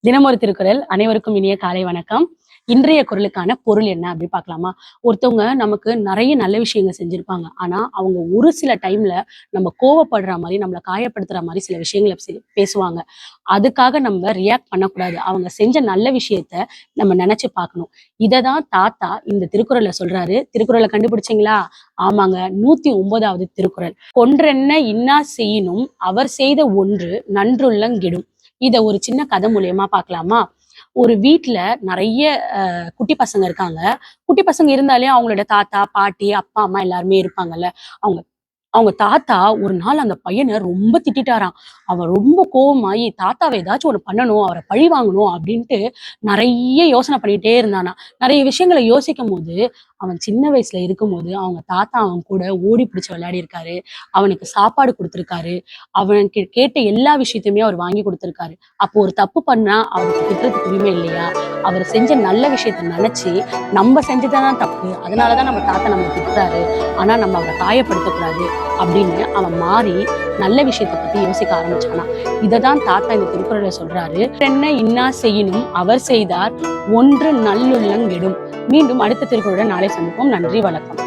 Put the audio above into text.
தினமொரு திருக்குறள். அனைவருக்கும் இனிய காலை வணக்கம். இன்றைய குறளுக்கான பொருள் என்ன அப்படி பார்க்கலாமா? ஒருத்தவங்க நமக்கு நிறைய நல்ல விஷயங்கள் செஞ்சிருப்பாங்க. ஆனா அவங்க ஒரு சில டைம்ல நம்ம கோவப்படுற மாதிரி, நம்மளை காயப்படுத்துற மாதிரி சில விஷயங்களை பேசுவாங்க. அதுக்காக நம்ம ரியாக்ட் பண்ணக்கூடாது. அவங்க செஞ்ச நல்ல விஷயத்த நம்ம நினைச்சு பார்க்கணும். இததான் தாத்தா இந்த திருக்குறள்ல சொல்றாரு. திருக்குறளை கண்டுபிடிச்சிங்களா? ஆமாங்க, 109வது திருக்குறள். கொன்றென்ன இன்னா செய்யினும் அவர் செய்த ஒன்று நன்றுள்ளங்கிடும். இத ஒரு சின்ன கதை மூலியமா பார்க்கலாமா? ஒரு வீட்ல நிறைய குட்டி பசங்க இருக்காங்க. குட்டி பசங்க இருந்தாலே அவங்களோட தாத்தா, பாட்டி, அப்பா, அம்மா எல்லாருமே இருப்பாங்கல்ல. அவங்க அவங்க தாத்தா ஒரு நாள் அந்த பையனை ரொம்ப திட்டிட்டாராம். அவன் ரொம்ப கோவமாயி தாத்தாவை ஏதாச்சும் ஒண்ணு பண்ணணும், அவரை பழி வாங்கணும் அப்படின்ட்டு நிறைய யோசனை பண்ணிட்டே இருந்தானா. நிறைய விஷயங்களை யோசிக்கும் போது, அவன் சின்ன வயசுல இருக்கும்போது அவங்க தாத்தா அவன் கூட ஓடி பிடிச்சு விளையாடி இருக்காரு. அவனுக்கு சாப்பாடு கொடுத்திருக்காரு. அவனுக்கு கேட்ட எல்லா விஷயத்தையுமே அவர் வாங்கி கொடுத்திருக்காரு. அப்போ ஒரு தப்பு பண்ணா அவருக்கு திட்டுறதுக்கு உரிமை இல்லையா? அவர் செஞ்ச நல்ல விஷயத்த நினைச்சு நம்ம செஞ்சதுதான் தப்பு, அதனாலதான் நம்ம தாத்தா நம்ம திட்டுறாரு, ஆனா நம்ம அவரை காயப்படுத்தக்கூடாது அப்படின்னு அவன் மாறி நல்ல விஷயத்த பத்தி யோசிக்க ஆரம்பிச்சானா. இததான் தாத்தா இந்த திருக்குறளை சொல்றாரு. என்ன இன்னா செய்யினும் அவர் செய்தார் ஒன்று நல்லுள்ளங்கிடும். மீண்டும் அடுத்த திருக்குறளுடன் நாளை சந்திப்போம். நன்றி, வணக்கம்.